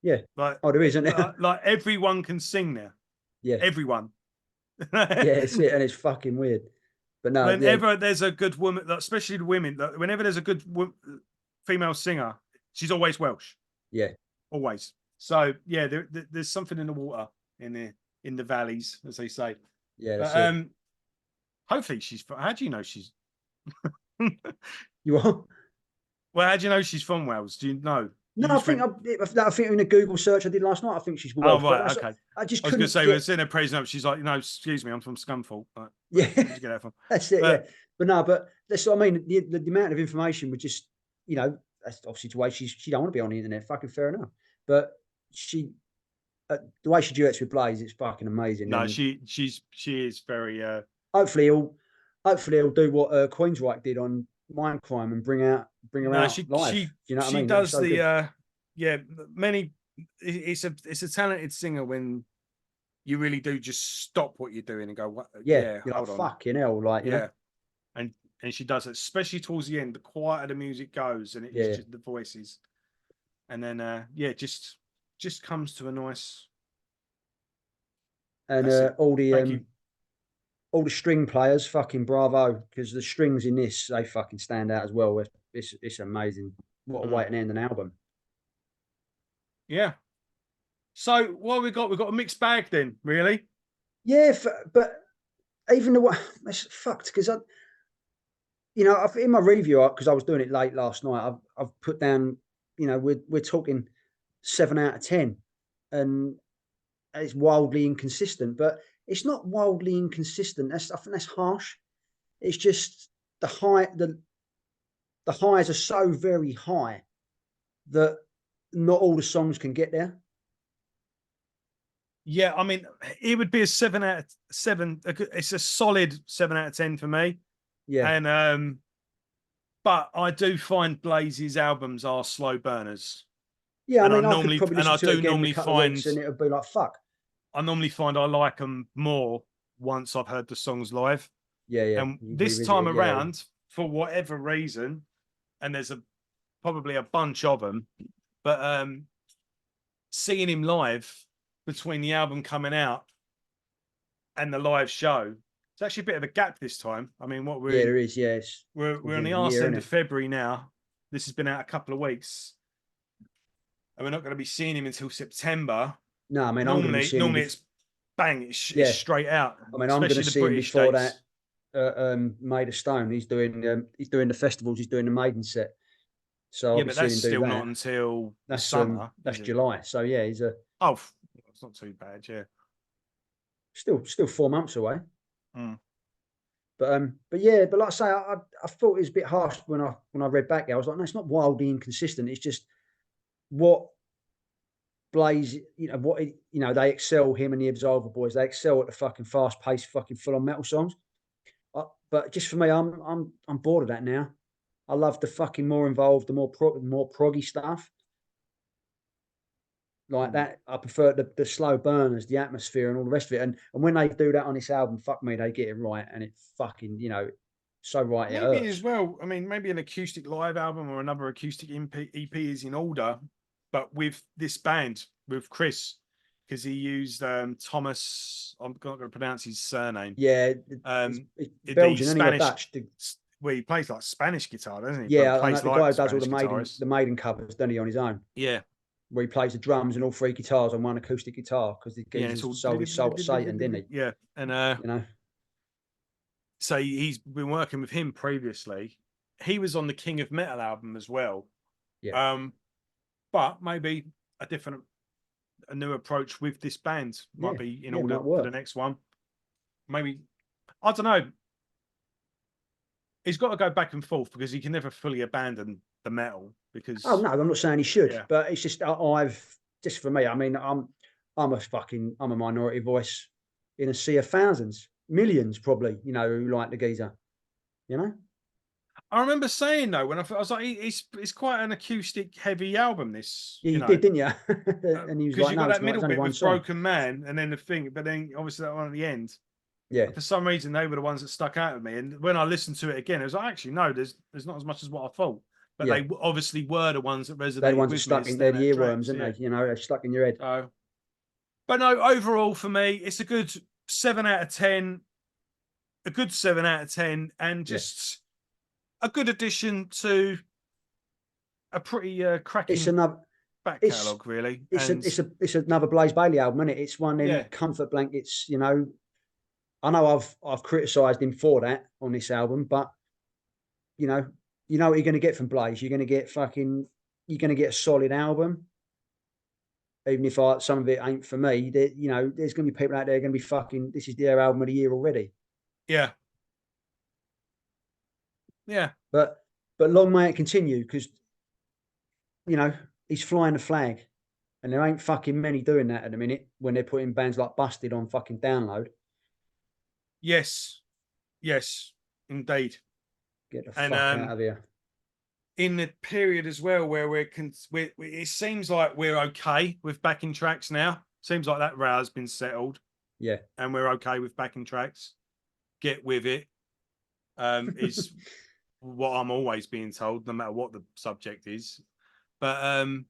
Yeah. Like, oh, there is, isn't it? Like everyone can sing there. Yeah. Everyone. Yeah, it's it, and it's fucking weird. But no, whenever there's a good woman, especially the women, whenever there's a good female singer, she's always Welsh. Yeah. Always. So yeah, there's something in the water in the valleys, as they say. Yeah. That's it. Hopefully she's. How do you know she's? You are? Well, how do you know she's from Wales? Do you know? No, I think in a Google search I did last night, I think she's Welsh. Oh right, okay. I just I was going to say, we're sitting there praising up. She's like, excuse me, I'm from Scunthorpe. Like, yeah, where'd you get that from? That's it. Yeah, but that's what I mean. The amount of information would just, that's obviously the way she don't want to be on the internet. Fucking fair enough. But the way she duets with Blaze, it's fucking amazing. No, she is very. Hopefully he'll do what Queensryche did on Mindcrime and bring her out live. You know what I mean? She does the many. It's a talented singer when you really do just stop what you're doing and go, what? Yeah, you're hold like, on. fucking hell, like, yeah. And she does it, especially towards the end. The quieter the music goes, and it's just the voices, and then just comes to a nice. And all the string players, fucking bravo, because the strings in this, they fucking stand out as well. It's amazing. What a way to end an album. Yeah. So what have we got? We've got a mixed bag then, really. Yeah, but even the one that's fucked because in my review, because I was doing it late last night, I've put down, we're talking 7 out of 10, and it's wildly inconsistent, but it's not wildly inconsistent. I think that's harsh. It's just the highs are so very high that not all the songs can get there. Yeah, I mean, it would be a 7 out of 7. It's a solid 7 out of 10 for me. Yeah, and but I do find Blaze's albums are slow burners. Yeah, and I could probably listen to it again in a couple of weeks and it would be like, fuck. I normally find I like them more once I've heard the songs live. Yeah. And this time around, for whatever reason, and there's probably a bunch of them, but seeing him live between the album coming out and the live show, it's actually a bit of a gap this time. I mean, there is, yes. We're on the arse end of February now. This has been out a couple of weeks, and we're not going to be seeing him until September. No, I mean, normally it's bang, it's straight out. I mean, I'm going to see him before that. Made of Stone. He's doing the festivals. He's doing the Maiden set. So I'll Yeah, be but seeing that's him do still that. not until the summer, That's is it? July. So yeah, he's Oh, it's not too bad. Yeah. still 4 months away. Mm. But yeah, but like I say, I thought it was a bit harsh when I read back. I was like, no, it's not wildly inconsistent. It's just what Blaze, they excel, him and the Absolver boys. They excel at the fucking fast paced, fucking full on metal songs. But just for me, I'm bored of that now. I love the fucking more involved, the more proggy stuff like that. I prefer the slow burners, the atmosphere, and all the rest of it. And when they do that on this album, fuck me, they get it right, and it fucking so right it Maybe hurts. as well. I mean, maybe an acoustic live album or another acoustic EP is in order, but with this band with Chris, because he used Thomas. I'm not going to pronounce his surname. Yeah, it's The Belgian anyway, Spanish. Dutch. Well, he plays like Spanish guitar, doesn't he? But Yeah, I know plays the like guy the who does all Spanish the guitarist. Maiden covers, doesn't he, on his own? Yeah, Where he plays the drums and all three guitars on one acoustic guitar because the yeah. It's geezer's all sold his soul to Satan, didn't he? yeah, and You know, so he's been working with him previously. He was on the King of Metal album as well. yeah, But maybe a new approach with this band might yeah, be in yeah, order might for the work. next one. Maybe, I don't know. He's got to go back and forth because he can never fully abandon the metal because Oh no, I'm not saying he should, yeah. but it's just I've just for me. I mean, I'm a minority voice in a sea of thousands, millions probably. Who like the geezer. You know. I remember saying though when I was like, it's quite an acoustic heavy album. This, Yeah, you did, didn't you? And he was because like, you've got "No, it's that not. middle It's only bit one with song." Broken Man, and then the thing, but then obviously that one at the end. Yeah, For some reason, they were the ones that stuck out at me. And when I listened to it again, it was like, actually, no, there's not as much as what I thought. But yeah. they obviously were the ones that They're the resonated ones that with me stuck as in. They're the standout earworms, tracks. aren't Yeah. they? They're stuck in your head. But no, overall for me, it's a good 7 out of 10. A good 7 out of 10, and Yeah. just a good addition to a pretty It's cracking another. back It's catalogue, really. it's a And it's another Blaze Bayley album, isn't it? It's one in yeah, comfort blankets. I know I've criticised him for that on this album, but you know, what you're going to get from Blaze. You're going to get a solid album. Even if some of it ain't for me, there's going to be people out there going to be fucking. This is their album of the year already. yeah, yeah. But long may it continue because he's flying the flag, and there ain't fucking many doing that at the minute when they're putting bands like Busted on fucking download. Yes, yes, indeed. Get the And fuck out of here. in the period as well where it seems like we're okay with backing tracks now. Seems like that row's been settled. Yeah, and we're okay with backing tracks. Get with it. Is what I'm always being told, no matter what the subject is. But and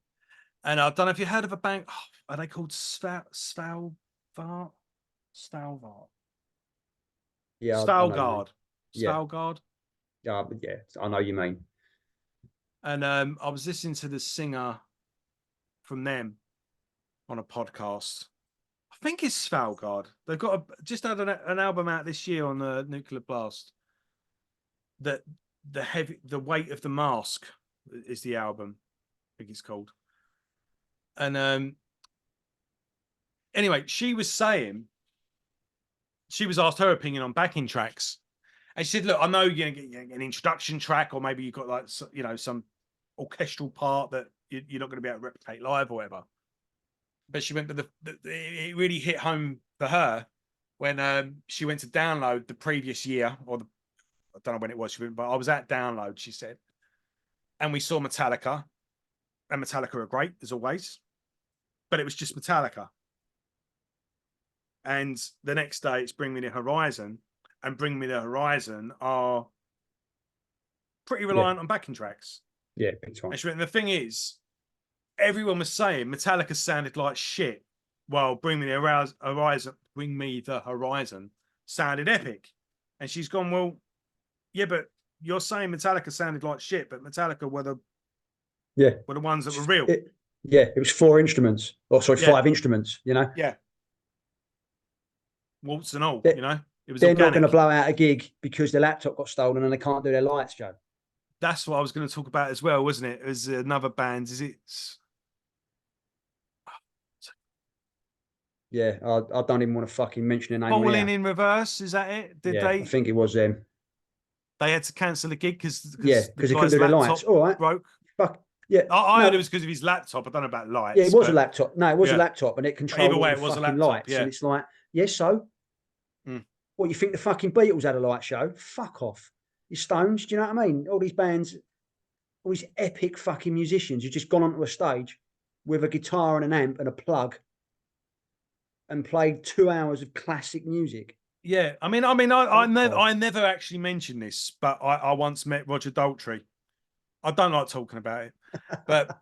I don't know if you heard of a band. Oh, are they called Svalbard? Svalbard. yeah, I know you mean. Svalgard. Yeah, Svalgard. yeah, I know you mean. And I was listening to the singer from them on a podcast. I think it's Svalgard. They've got just had an album out this year on the Nuclear Blast. That the weight of the mask is the album. I think it's called. And anyway, she was saying she was asked her opinion on backing tracks, and she said, "Look, I know you're gonna get an introduction track, or maybe you've got like some orchestral part that you're not going to be able to replicate live or whatever." But she went, but it really hit home for her when she went to download the previous year, or I don't know when it was, but I was at download, she said, and we saw Metallica, and Metallica are great as always, but it was just Metallica. And the next day it's Bring Me the Horizon, and Bring Me the Horizon are pretty reliant on backing tracks. Yeah, big time. And she went, the thing is, everyone was saying Metallica sounded like shit, while Bring Me the Horizon sounded epic. And she's gone, well, yeah, but you're saying Metallica sounded like shit, but Metallica were the ones that were real. It was 4 instruments. Oh, sorry, 5 instruments. Yeah, waltz and all. There, It was They're not going to organic. blow out a gig because their laptop got stolen and they can't do their lights, Joe. That's what I was going to talk about as well, wasn't it? As another band, is it? Yeah, I don't even want to fucking mention the name. Falling in Reverse, is that it? Did I think it was them. They had to cancel the gig because the they couldn't guy's do their laptop lights. All right, broke. fuck yeah. I No, heard it was because of his laptop. I don't know about lights. yeah, it was a laptop. No, it was a yeah. laptop, and it But controlled either way, all it the was a fucking laptop. lights. Yeah. And it's like, yes, so what you think the fucking Beatles had a light show? Fuck off. You Stones, do you know what I mean? All these bands, all these epic fucking musicians who've just gone onto a stage with a guitar and an amp and a plug and played 2 hours of classic music. Yeah, I never actually mentioned this, but I once met Roger Daltrey. I don't like talking about it, but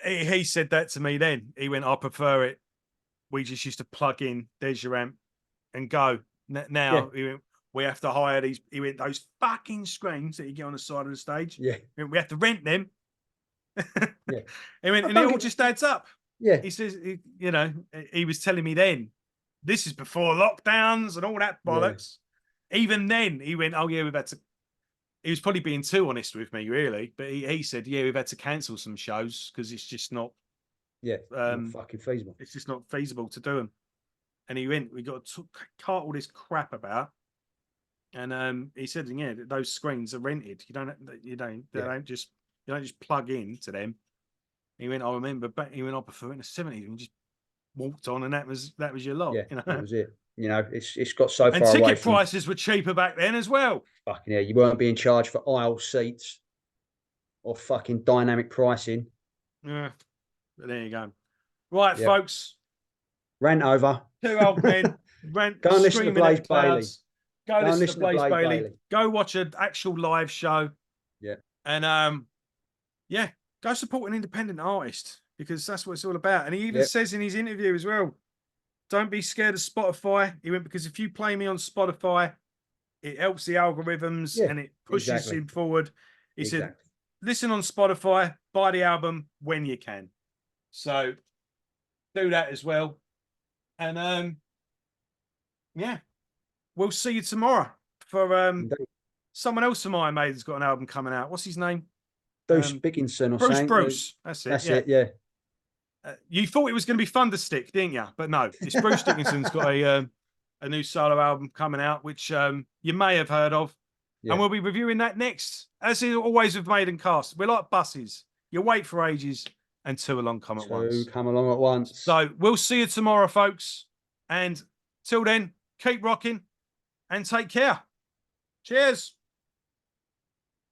he said that to me then. He went, I prefer it. We just used to plug in, there's your amp, and go. Now he went, we have to hire these. He went, those fucking screens that you get on the side of the stage. Yeah. We have to rent them. Yeah. He went, and it all just adds up. Yeah. He says, he was telling me then, this is before lockdowns and all that bollocks. Yeah. Even then, he went, oh, yeah, we've had to. He was probably being too honest with me, really. But he said, yeah, we've had to cancel some shows because it's just not. Yeah, not fucking feasible. It's just not feasible to do them. And he went, we got to cart all this crap about. And he said, yeah, those screens are rented. You don't just plug in to them. He went, I remember back. He went, I prefer in the 70s and just walked on, and that was your lot. Yeah, that was it. It's got so far away. And ticket prices were cheaper back then as well. Fucking yeah, you weren't being charged for aisle seats or fucking dynamic pricing. Yeah, but there you go. Right, folks. Rant over. 2 old men. Go and listen to Blaze Bayley. Go listen to Blaze Bayley. Go watch an actual live show. Yeah. And go support an independent artist because that's what it's all about. And he even says in his interview as well, don't be scared of Spotify. He went, because if you play me on Spotify, it helps the algorithms and it pushes him forward. He said, listen on Spotify, buy the album when you can. So do that as well. And we'll see you tomorrow for someone else from Iron Maiden's got an album coming out. What's his name? Bruce Dickinson or something. Bruce. That's it. Yeah. You thought it was going to be Thunderstick, didn't you? But no, it's Bruce Dickinson's got a new solo album coming out, which you may have heard of. Yeah. And we'll be reviewing that next. As is always with Maidencast, we're like buses. You wait for ages and two along come at once. Two come along at once. So we'll see you tomorrow, folks. And till then, keep rocking and take care. Cheers.